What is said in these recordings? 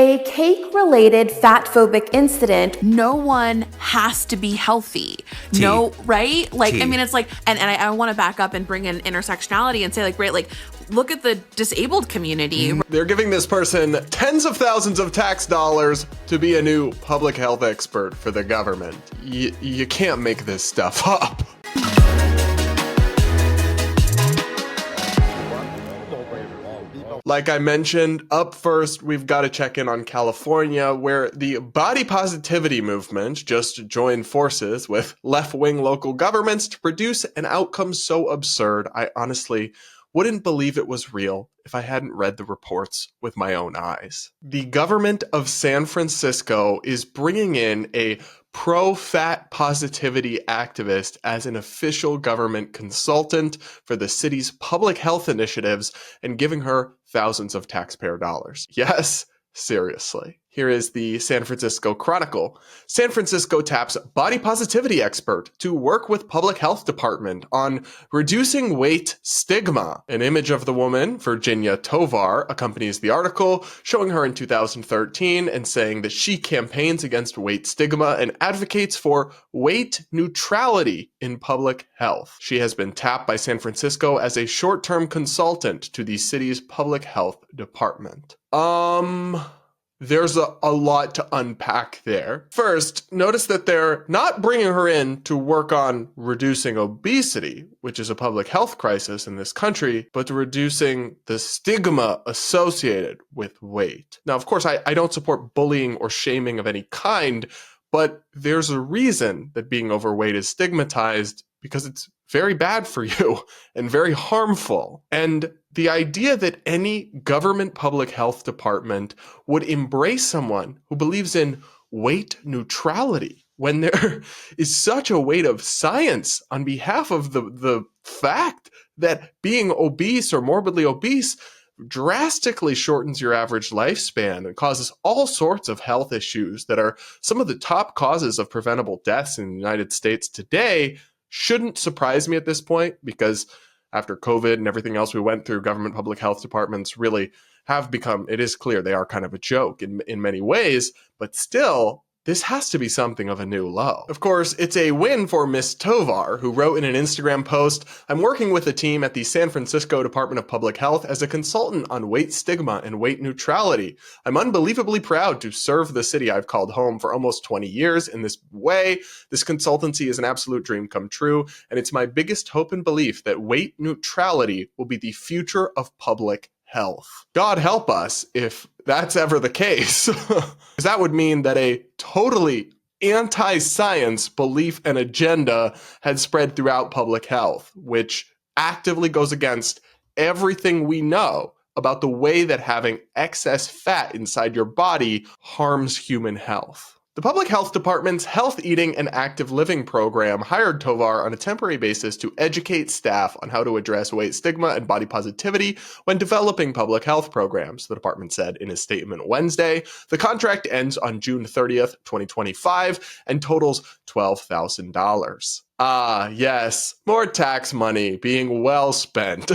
a cake-related fat-phobic incident. No one has to be healthy. No, right? Like, I mean, it's like, and I want to back up and bring in intersectionality and say, like, right, like, look at the disabled community. They're giving this person tens of thousands of tax dollars to be a new public health expert for the government. You can't make this stuff up. Like I mentioned, up first, we've got to check in on California, where the body positivity movement just joined forces with left-wing local governments to produce an outcome so absurd, I honestly wouldn't believe it was real if I hadn't read the reports with my own eyes. The government of San Francisco is bringing in a pro-fat positivity activist as an official government consultant for the city's public health initiatives and giving her thousands of taxpayer dollars. Yes, seriously. Here is the San Francisco Chronicle. San Francisco taps body positivity expert to work with public health department on reducing weight stigma. An image of the woman, Virginia Tovar, accompanies the article, showing her in 2013 and saying that she campaigns against weight stigma and advocates for weight neutrality in public health. She has been tapped by San Francisco as a short-term consultant to the city's public health department. There's a lot to unpack there. First, notice that they're not bringing her in to work on reducing obesity, which is a public health crisis in this country, but reducing the stigma associated with weight. Now, of course, I don't support bullying or shaming of any kind, but there's a reason that being overweight is stigmatized, because it's very bad for you and very harmful. And the idea that any government public health department would embrace someone who believes in weight neutrality when there is such a weight of science on behalf of the fact that being obese or morbidly obese drastically shortens your average lifespan and causes all sorts of health issues that are some of the top causes of preventable deaths in the United States today, shouldn't surprise me at this point, because after COVID and everything else we went through, government public health departments really have become, it is clear they are kind of a joke in many ways, but still, this has to be something of a new low. Of course, it's a win for Miss Tovar, who wrote in an Instagram post, "I'm working with a team at the San Francisco Department of Public Health as a consultant on weight stigma and weight neutrality. I'm unbelievably proud to serve the city I've called home for almost 20 years in this way. This consultancy is an absolute dream come true, and it's my biggest hope and belief that weight neutrality will be the future of public health." God help us if that's ever the case. Because that would mean that a totally anti-science belief and agenda had spread throughout public health, which actively goes against everything we know about the way that having excess fat inside your body harms human health. The Public Health Department's Health Eating and Active Living program hired Tovar on a temporary basis to educate staff on how to address weight stigma and body positivity when developing public health programs, the department said in a statement Wednesday. The contract ends on June 30th, 2025, and totals $12,000. Ah, yes, more tax money being well spent.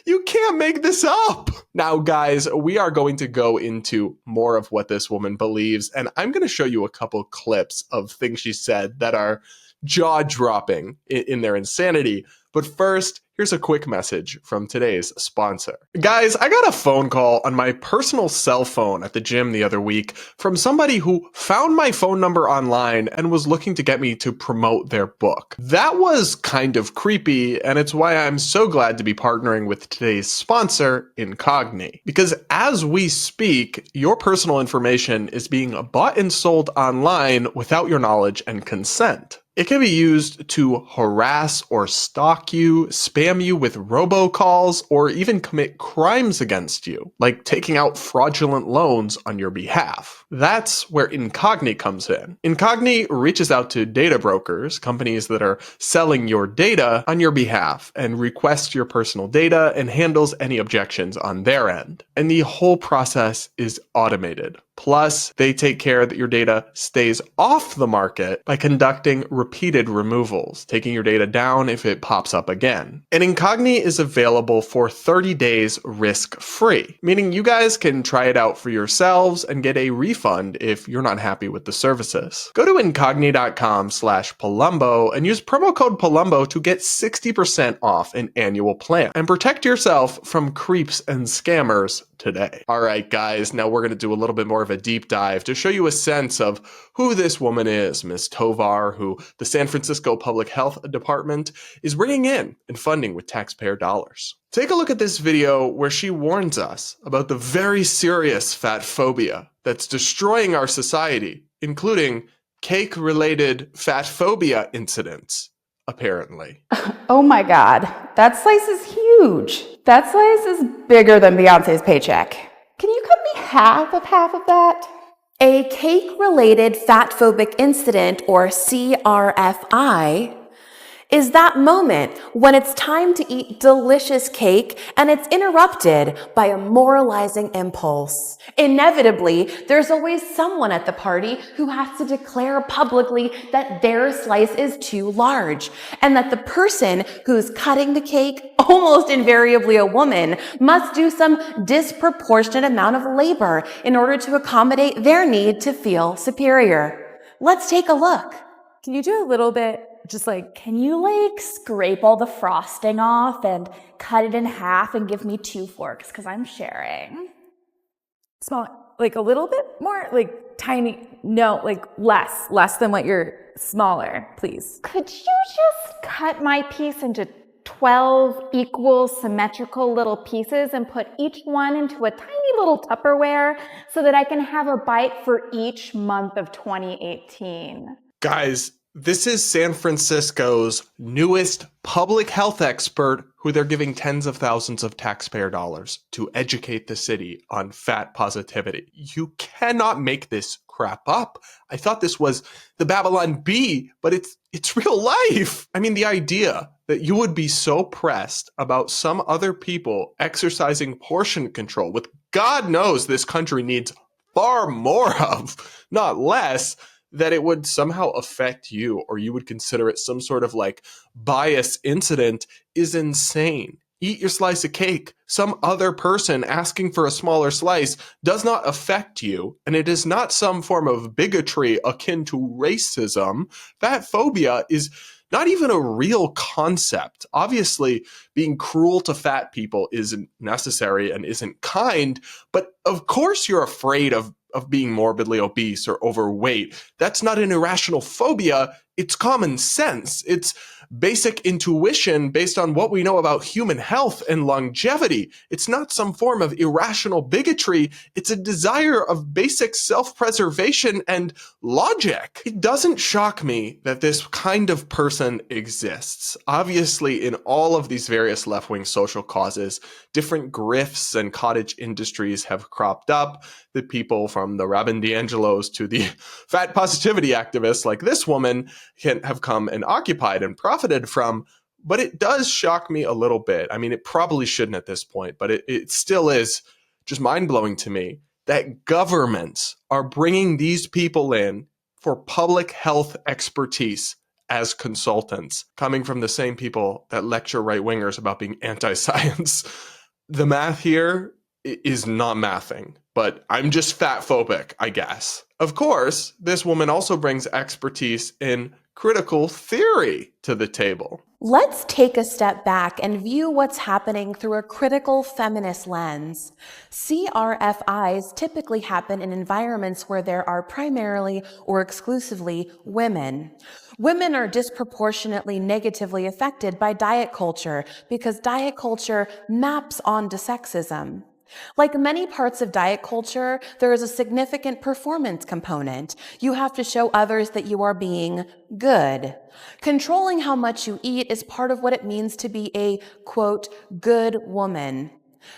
You can't make this up. Now, guys, we are going to go into more of what this woman believes, and I'm going to show you a couple clips of things she said that are jaw-dropping in their insanity. But first, here's a quick message from today's sponsor. Guys, I got a phone call on my personal cell phone at the gym the other week from somebody who found my phone number online and was looking to get me to promote their book. That was kind of creepy, and it's why I'm so glad to be partnering with today's sponsor, Incogni. Because as we speak, your personal information is being bought and sold online without your knowledge and consent. It can be used to harass or stalk you, spam you with robocalls, or even commit crimes against you, like taking out fraudulent loans on your behalf. That's where Incogni comes in. Incogni reaches out to data brokers, companies that are selling your data on your behalf, and requests your personal data and handles any objections on their end. And the whole process is automated. Plus, they take care that your data stays off the market by conducting repeated removals, taking your data down if it pops up again. And Incogni is available for 30 days risk-free, meaning you guys can try it out for yourselves and get a refund if you're not happy with the services. Go to incogni.com/Polumbo and use promo code Polumbo to get 60% off an annual plan and protect yourself from creeps and scammers today. All right, guys, now we're going to do a little bit more of a deep dive to show you a sense of who this woman is, Ms. Tovar, who the San Francisco Public Health Department is bringing in and funding with taxpayer dollars. Take a look at this video where she warns us about the very serious fat phobia that's destroying our society, including cake-related fat phobia incidents, apparently. Oh my God, that slice is huge. That slice is bigger than Beyonce's paycheck. Can you cut me half of that? A cake-related fat phobic incident, or CRFI, is that moment when it's time to eat delicious cake and it's interrupted by a moralizing impulse. Inevitably, there's always someone at the party who has to declare publicly that their slice is too large and that the person who's cutting the cake, almost invariably a woman, must do some disproportionate amount of labor in order to accommodate their need to feel superior. Let's take a look. Can you do a little bit? Can you scrape all the frosting off and cut it in half and give me 2 forks because I'm sharing? Small, a little bit more, tiny, no, less than what you're smaller, please. Could you just cut my piece into 12 equal symmetrical little pieces and put each one into a tiny little Tupperware so that I can have a bite for each month of 2018? Guys, this is San Francisco's newest public health expert who they're giving tens of thousands of taxpayer dollars to educate the city on fat positivity. You cannot make this crap up. I thought this was the Babylon Bee, but it's real life. I mean, the idea that you would be so pressed about some other people exercising portion control, with God knows this country needs far more of, not less, that it would somehow affect you or you would consider it some sort of bias incident is insane. Eat your slice of cake. Some other person asking for a smaller slice does not affect you, and it is not some form of bigotry akin to racism. Fat phobia is not even a real concept. Obviously, being cruel to fat people isn't necessary and isn't kind, but of course you're afraid of being morbidly obese or overweight. That's not an irrational phobia. It's common sense. It's basic intuition based on what we know about human health and longevity. It's not some form of irrational bigotry. It's a desire of basic self-preservation and logic. It doesn't shock me that this kind of person exists. Obviously, in all of these various left-wing social causes, different grifts and cottage industries have cropped up. The people from the Robin DiAngelos to the fat positivity activists like this woman can have come and occupied and profited from. But it does shock me a little bit. I mean, it probably shouldn't at this point, but it still is just mind-blowing to me that governments are bringing these people in for public health expertise as consultants, coming from the same people that lecture right-wingers about being anti-science. The math here is not mathing, but I'm just fat phobic, I guess. Of course, this woman also brings expertise in critical theory to the table. Let's take a step back and view what's happening through a critical feminist lens. CRFIs typically happen in environments where there are primarily or exclusively women. Women are disproportionately negatively affected by diet culture because diet culture maps onto sexism. Like many parts of diet culture, there is a significant performance component. You have to show others that you are being good. Controlling how much you eat is part of what it means to be a, quote, good woman.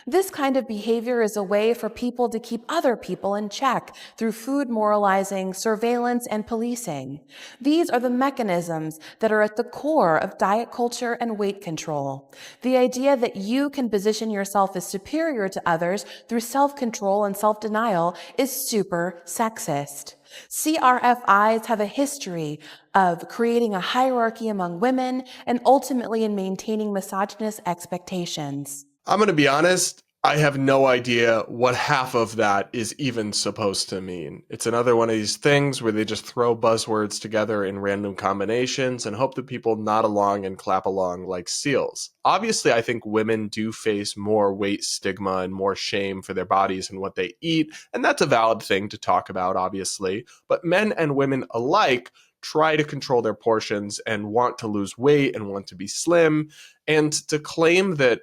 This kind of behavior is a way for people to keep other people in check through food moralizing, surveillance, and policing. These are the mechanisms that are at the core of diet culture and weight control. The idea that you can position yourself as superior to others through self-control and self-denial is super sexist. CRFIs have a history of creating a hierarchy among women and ultimately in maintaining misogynist expectations. I'm going to be honest, I have no idea what half of that is even supposed to mean. It's another one of these things where they just throw buzzwords together in random combinations and hope that people nod along and clap along like seals. Obviously, I think women do face more weight stigma and more shame for their bodies and what they eat, and that's a valid thing to talk about, obviously. But men and women alike try to control their portions and want to lose weight and want to be slim, and to claim that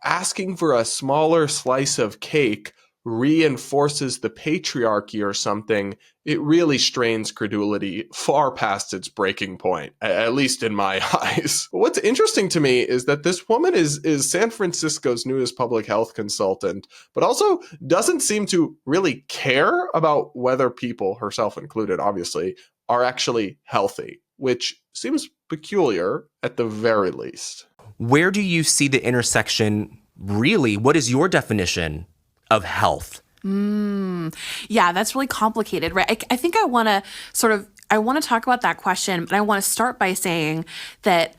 asking for a smaller slice of cake reinforces the patriarchy or something, it really strains credulity far past its breaking point, at least in my eyes. What's interesting to me is that this woman is San Francisco's newest public health consultant, but also doesn't seem to really care about whether people, herself included, obviously, are actually healthy, which seems peculiar at the very least. Where do you see the intersection really? What is your definition of health? Yeah, that's really complicated, right? I think I want to talk about that question, but I want to start by saying that,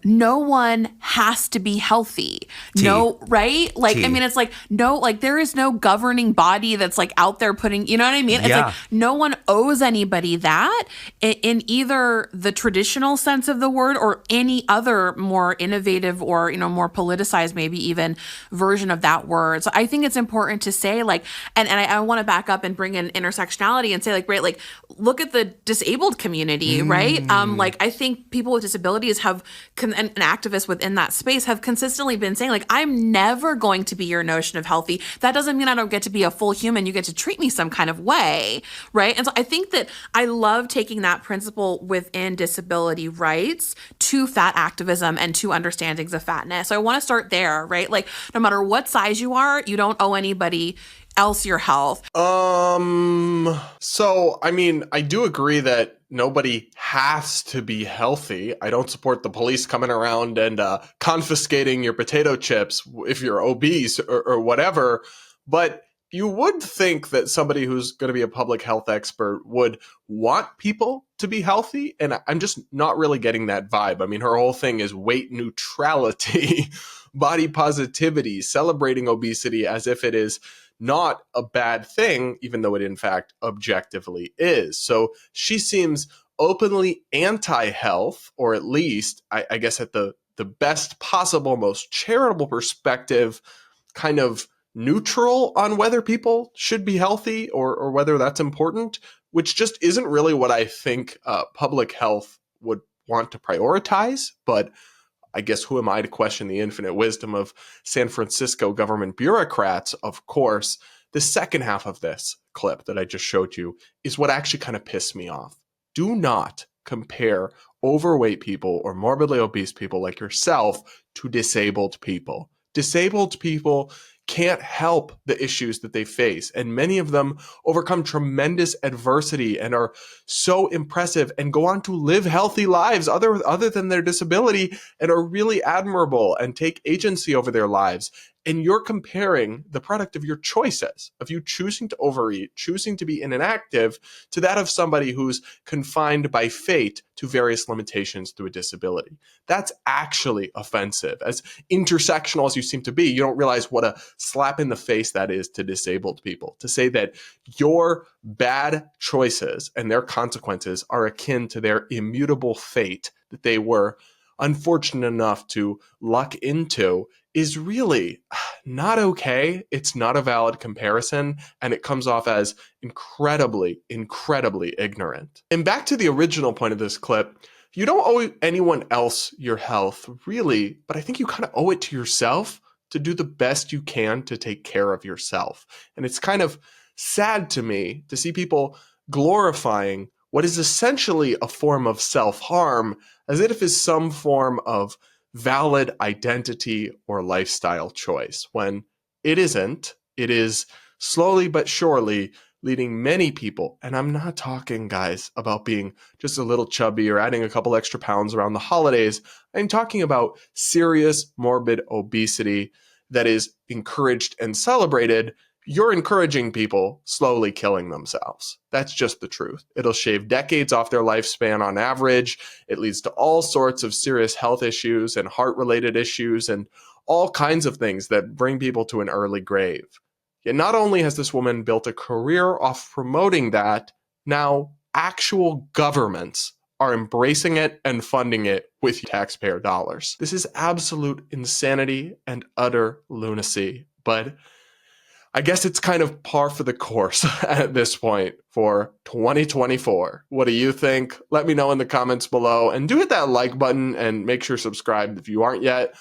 no one has to be healthy. No, right? Like, I mean, it's like, no, like there is no governing body that's like out there putting, you know what I mean? It's like no one owes anybody that in either the traditional sense of the word or any other more innovative or, more politicized, maybe even version of that word. So I think it's important to say like, and I want to back up and bring in intersectionality and say like, right, like look at the disabled community, right? Like I think people with disabilities have and activists within that space have consistently been saying like, I'm never going to be your notion of healthy. That doesn't mean I don't get to be a full human. You get to treat me some kind of way, right? And so I think that I love taking that principle within disability rights to fat activism and to understandings of fatness. So I want to start there, right? Like no matter what size you are, you don't owe anybody else your health. So, I mean, I do agree that nobody has to be healthy. I don't support the police coming around and confiscating your potato chips if you're obese or whatever. But you would think that somebody who's going to be a public health expert would want people to be healthy. And I'm just not really getting that vibe. I mean, her whole thing is weight neutrality, body positivity, celebrating obesity as if it is not a bad thing, even though it in fact objectively is. So she seems openly anti-health, or at least, I guess at the best possible, most charitable perspective, kind of neutral on whether people should be healthy or whether that's important, which just isn't really what I think public health would want to prioritize. But I guess who am I to question the infinite wisdom of San Francisco government bureaucrats? Of course, the second half of this clip that I just showed you is what actually kind of pissed me off. Do not compare overweight people or morbidly obese people like yourself to disabled people. Disabled people can't help the issues that they face, and many of them overcome tremendous adversity and are so impressive and go on to live healthy lives other than their disability and are really admirable and take agency over their lives. And you're comparing the product of your choices, of you choosing to overeat, choosing to be inactive, to that of somebody who's confined by fate to various limitations through a disability. That's actually offensive. As intersectional as you seem to be, you don't realize what a slap in the face that is to disabled people. To say that your bad choices and their consequences are akin to their immutable fate that they were unfortunate enough to luck into is really not okay. It's not a valid comparison, and it comes off as incredibly, incredibly ignorant. And back to the original point of this clip, you don't owe anyone else your health, really, but I think you kind of owe it to yourself to do the best you can to take care of yourself. And it's kind of sad to me to see people glorifying what is essentially a form of self-harm as if it is some form of valid identity or lifestyle choice, when it isn't. It is slowly but surely leading many people, and I'm not talking, guys, about being just a little chubby or adding a couple extra pounds around the holidays. I'm talking about serious morbid obesity that is encouraged and celebrated. You're encouraging people slowly killing themselves. That's just the truth. It'll shave decades off their lifespan on average. It leads to all sorts of serious health issues and heart-related issues and all kinds of things that bring people to an early grave. Yet not only has this woman built a career off promoting that, now actual governments are embracing it and funding it with taxpayer dollars. This is absolute insanity and utter lunacy, but I guess it's kind of par for the course at this point for 2024. What do you think? Let me know in the comments below, and do hit that like button and make sure subscribed if you aren't yet.